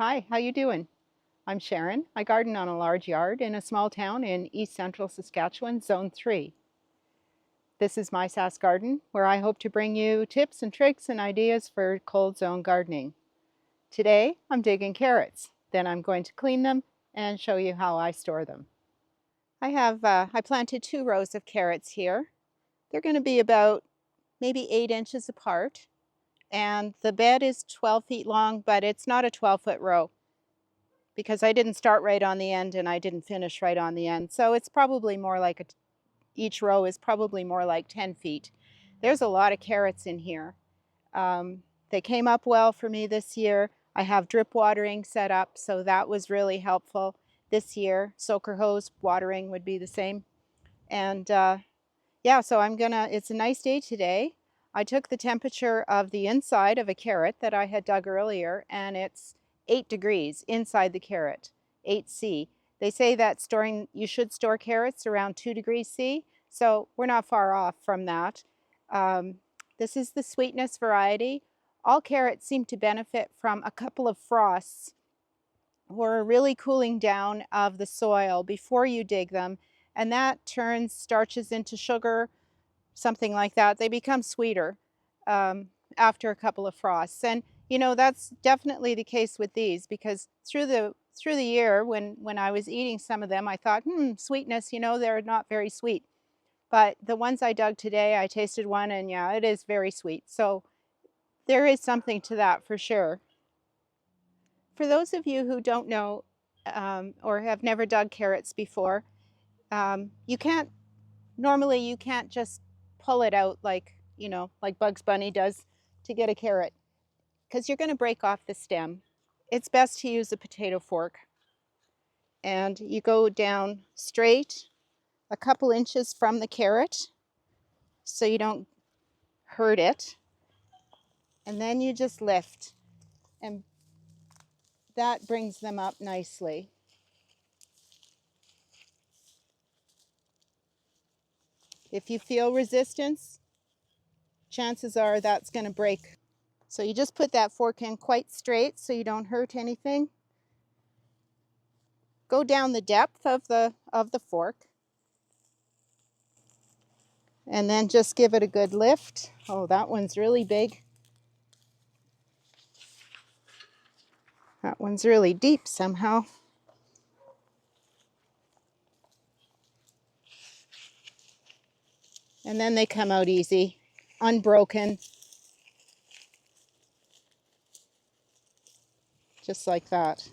Hi, how you doing? I'm Sharon. I garden on a large yard in a small town in east central Saskatchewan, Zone 3. This is My Sask Garden, where I hope to bring you tips and tricks and ideas for cold zone gardening. Today, I'm digging carrots. Then I'm going to clean them and show you how I store them. I planted 2 rows of carrots here. They're going to be about maybe 8 inches apart. And the bed is 12 feet long, but it's not a 12-foot row, because I didn't start right on the end and I didn't finish right on the end. So it's probably more like each row is probably more like 10 feet. There's a lot of carrots in here. They came up well for me this year. I have drip watering set up, so that was really helpful this year. Soaker hose watering would be the same. And yeah, so it's a nice day today. I took the temperature of the inside of a carrot that I had dug earlier, and it's 8 degrees inside the carrot, 8C. They say that you should store carrots around 2 degrees C, so we're not far off from that. Um, this is the sweetness variety. All carrots seem to benefit from a couple of frosts or really cooling down of the soil before you dig them, and that turns starches into sugar, something like that. They become sweeter um, after a couple of frosts. And you know, that's definitely the case with these, because through the year, when I was eating some of them, I thought, sweetness, they're not very sweet. But the ones I dug today, I tasted one, and yeah, it is very sweet. So there is something to that for sure. For those of you who don't know or have never dug carrots before, you can't normally you can't just pull it out like Bugs Bunny does to get a carrot, because you're going to break off the stem. It's best to use a potato fork, and you go down straight a couple inches from the carrot so you don't hurt it, and then you just lift, and that brings them up nicely. If you feel resistance, chances are that's going to break. So you just put that fork in quite straight so you don't hurt anything. Go down the depth of the fork, and then just give it a good lift. Oh, that one's really big. That one's really deep somehow. And then they come out easy, unbroken, just like that.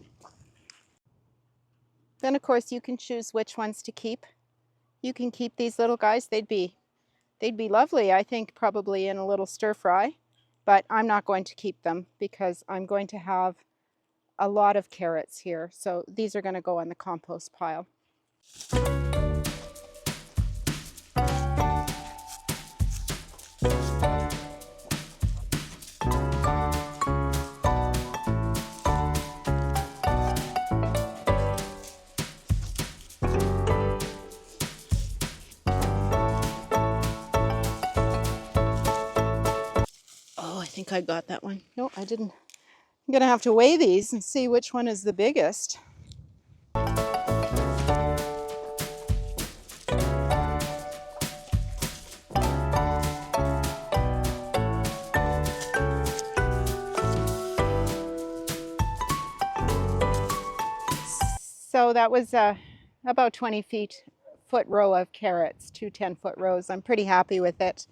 Then of course you can choose which ones to keep. You can keep these little guys. They'd be lovely, I think, probably in a little stir fry, but I'm not going to keep them because I'm going to have a lot of carrots here. So these are going to go on the compost pile. Oh, I think I got that one. No, I didn't. I'm going to have to weigh these and see which one is the biggest. So that was about 20 foot row of carrots, 2 10-foot rows. I'm pretty happy with it.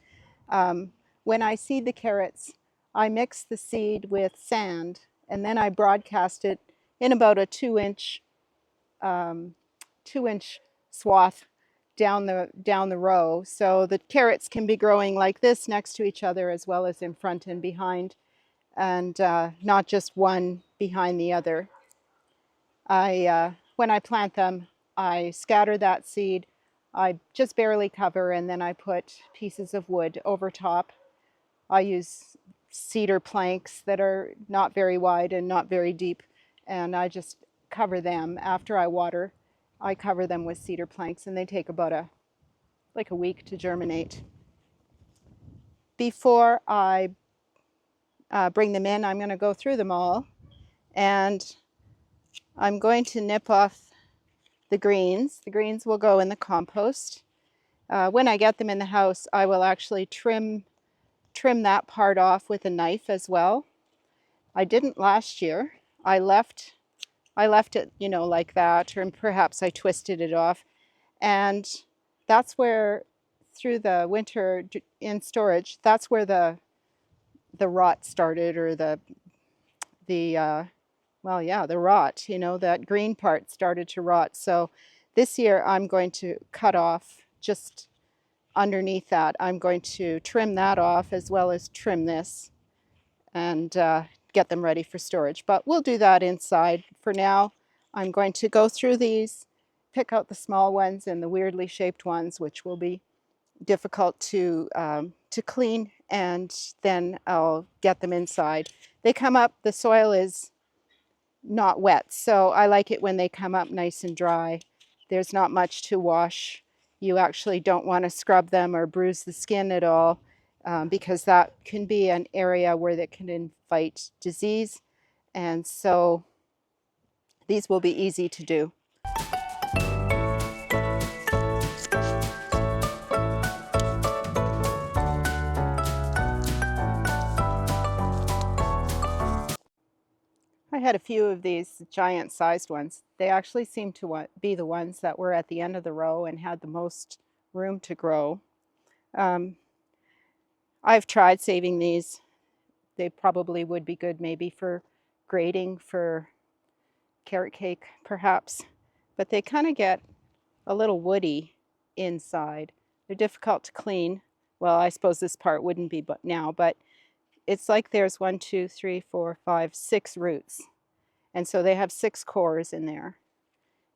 When I seed the carrots, I mix the seed with sand, and then I broadcast it in about a 2-inch 2-inch swath down the row, so the carrots can be growing like this next to each other as well as in front and behind, and not just one behind the other. When I plant them, I scatter that seed. I just barely cover, and then I put pieces of wood over top. I use cedar planks that are not very wide and not very deep, and I just cover them. After I water, I cover them with cedar planks, and they take about a week to germinate. Before I bring them in, I'm going to go through them all And I'm going to nip off the greens. The greens will go in the compost. When I get them in the house, I will actually trim that part off with a knife as well. I didn't last year. I left it, you know, like that, or perhaps I twisted it off. And that's where, through the winter in storage, that's where the rot started, or the well, yeah, the rot, you know, that green part started to rot. So this year I'm going to cut off just underneath that. I'm going to trim that off as well as trim this, and get them ready for storage. But we'll do that inside. For now, I'm going to go through these, pick out the small ones and the weirdly shaped ones, which will be difficult to clean, and then I'll get them inside. They come up, the soil is not wet, so I like it when they come up nice and dry. There's not much to wash. You actually don't want to scrub them or bruise the skin at all, because that can be an area where that can invite disease, and so these will be easy to do. I had a few of these giant sized ones. They actually seem to be the ones that were at the end of the row and had the most room to grow. I've tried saving these. They probably would be good maybe for grating for carrot cake perhaps, but they kind of get a little woody inside. They're difficult to clean. Well, I suppose this part wouldn't be now, but it's like there's 1, 2, 3, 4, 5, 6 roots. And so they have 6 cores in there.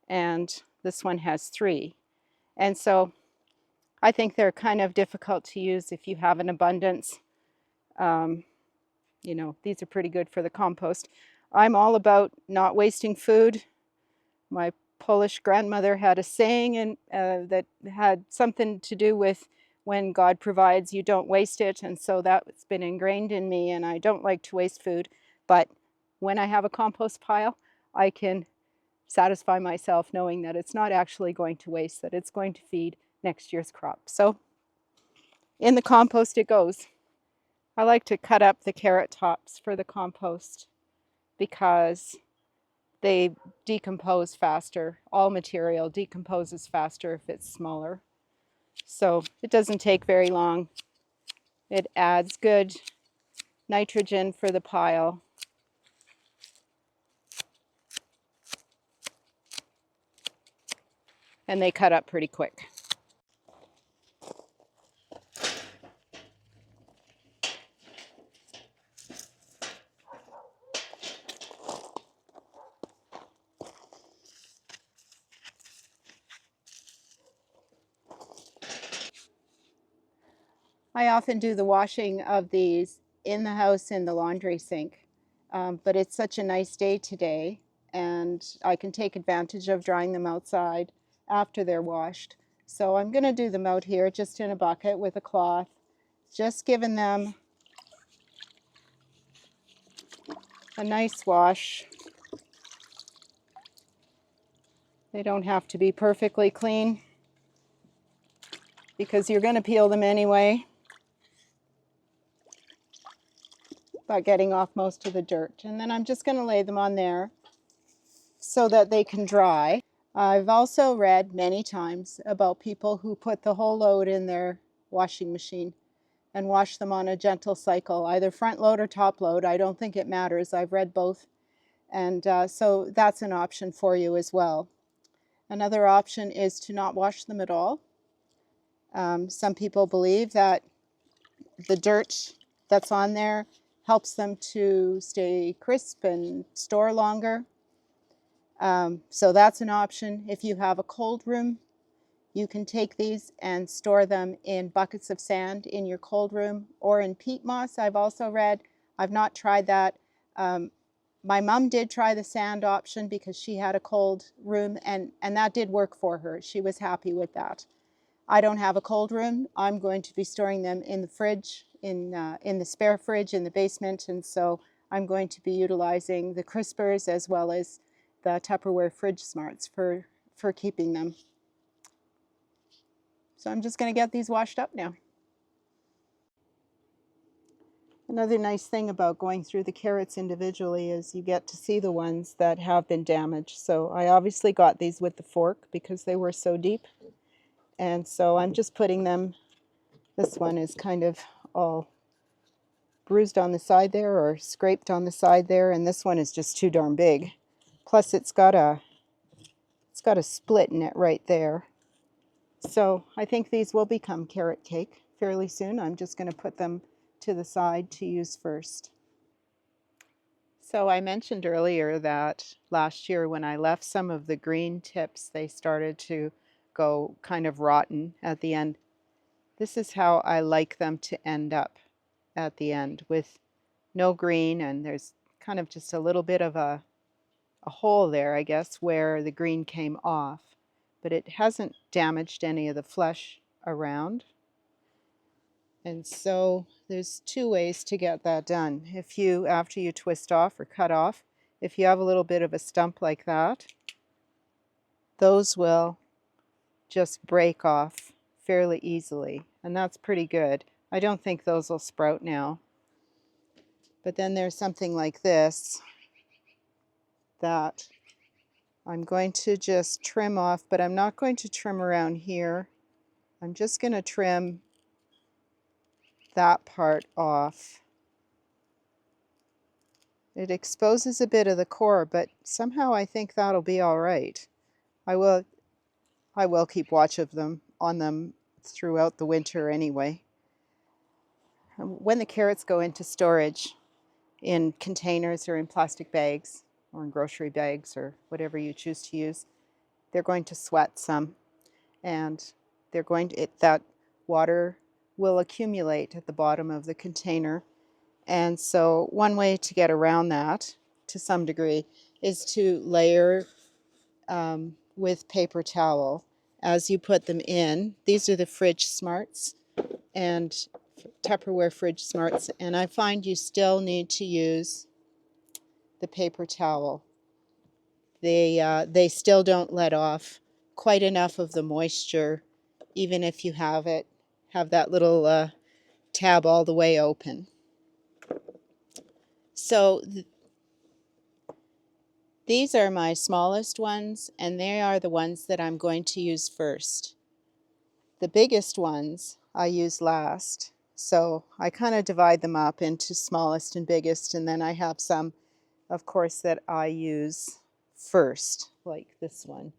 And this one has 3. And so I think they're kind of difficult to use if you have an abundance. You know, these are pretty good for the compost. I'm all about not wasting food. My Polish grandmother had a saying, and that had something to do with when God provides, you don't waste it. And so that's been ingrained in me, and I don't like to waste food. But when I have a compost pile, I can satisfy myself knowing that it's not actually going to waste, that it's going to feed next year's crop. So in the compost it goes. I like to cut up the carrot tops for the compost because they decompose faster. All material decomposes faster if it's smaller. So it doesn't take very long. It adds good nitrogen for the pile. And they cut up pretty quick. I often do the washing of these in the house in the laundry sink, but it's such a nice day today, and I can take advantage of drying them outside after they're washed. So I'm going to do them out here just in a bucket with a cloth, just giving them a nice wash. They don't have to be perfectly clean because you're going to peel them anyway, by getting off most of the dirt. And then I'm just going to lay them on there so that they can dry. I've also read many times about people who put the whole load in their washing machine and wash them on a gentle cycle, either front load or top load. I don't think it matters. I've read both. And so that's an option for you as well. Another option is to not wash them at all. Some people believe that the dirt that's on there helps them to stay crisp and store longer. So that's an option. If you have a cold room, you can take these and store them in buckets of sand in your cold room, or in peat moss, I've also read. I've not tried that. My mom did try the sand option because she had a cold room, and that did work for her. She was happy with that. I don't have a cold room. I'm going to be storing them in the fridge, in the spare fridge in the basement, and so I'm going to be utilizing the crispers as well as the Tupperware Fridge Smarts for keeping them. So I'm just going to get these washed up now. Another nice thing about going through the carrots individually is you get to see the ones that have been damaged. So I obviously got these with the fork because they were so deep. And so I'm just putting them, this one is kind of all bruised on the side there or scraped on the side there, and this one is just too darn big. Plus it's got a split in it right there. So I think these will become carrot cake fairly soon. I'm just going to put them to the side to use first. So I mentioned earlier that last year when I left some of the green tips, they started to go kind of rotten at the end. This is how I like them to end up at the end, with no green, and there's kind of just a little bit of a hole there, I guess, where the green came off, but it hasn't damaged any of the flesh around. And so there's two ways to get that done. If you, after you twist off or cut off, if you have a little bit of a stump like that, those will just break off fairly easily, and that's pretty good. I don't think those will sprout now. But then there's something like this that I'm going to just trim off, but I'm not going to trim around here. I'm just going to trim that part off. It exposes a bit of the core, but somehow I think that'll be all right. I will keep watch of them on them throughout the winter anyway. When the carrots go into storage in containers or in plastic bags or in grocery bags or whatever you choose to use, they're going to sweat some, and they're going to, that water will accumulate at the bottom of the container. And so one way to get around that to some degree is to layer with paper towel as you put them in. These are the Fridge Smarts and Tupperware Fridge Smarts, and I find you still need to use the paper towel. They still don't let off quite enough of the moisture, even if you have that little tab all the way open. So these are my smallest ones, and they are the ones that I'm going to use first. The biggest ones I use last. So I kind of divide them up into smallest and biggest, and then I have some, of course, that I use first, like this one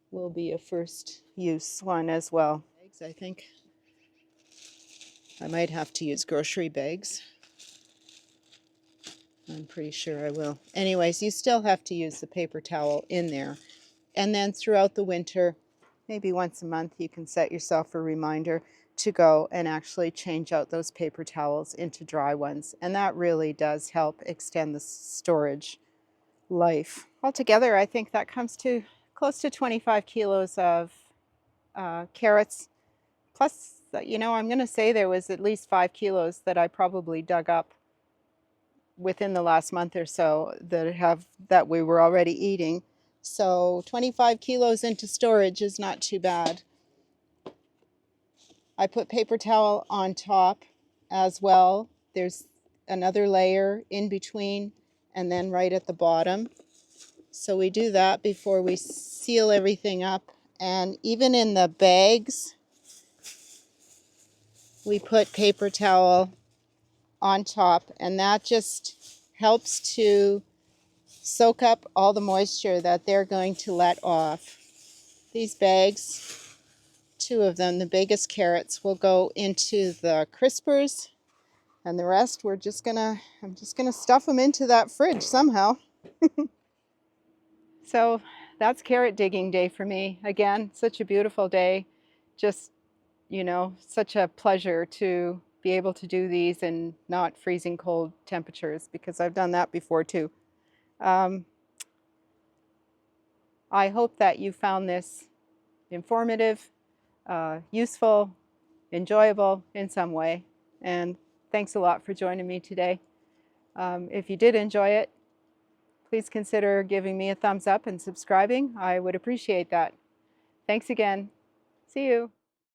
will be a first use one as well. I think I might have to use grocery bags. I'm pretty sure I will. Anyways, you still have to use the paper towel in there. And then throughout the winter, maybe once a month, you can set yourself a reminder to go and actually change out those paper towels into dry ones. And that really does help extend the storage life. Altogether, I think that comes to close to 25 kilos of carrots. Plus, you know, I'm going to say there was at least 5 kilos that I probably dug up within the last month or so that we were already eating. So 25 kilos into storage is not too bad. I put paper towel on top as well. There's another layer in between and then right at the bottom. So we do that before we seal everything up. And even in the bags, we put paper towel on top, and that just helps to soak up all the moisture that they're going to let off. These bags, 2 of them, the biggest carrots, will go into the crispers, and the rest I'm just gonna stuff them into that fridge somehow. So that's carrot digging day for me. Again, such a beautiful day. Just, you know, such a pleasure to be able to do these in not freezing cold temperatures, because I've done that before too. I hope that you found this informative, useful, enjoyable in some way. And thanks a lot for joining me today. If you did enjoy it, please consider giving me a thumbs up and subscribing. I would appreciate that. Thanks again. See you.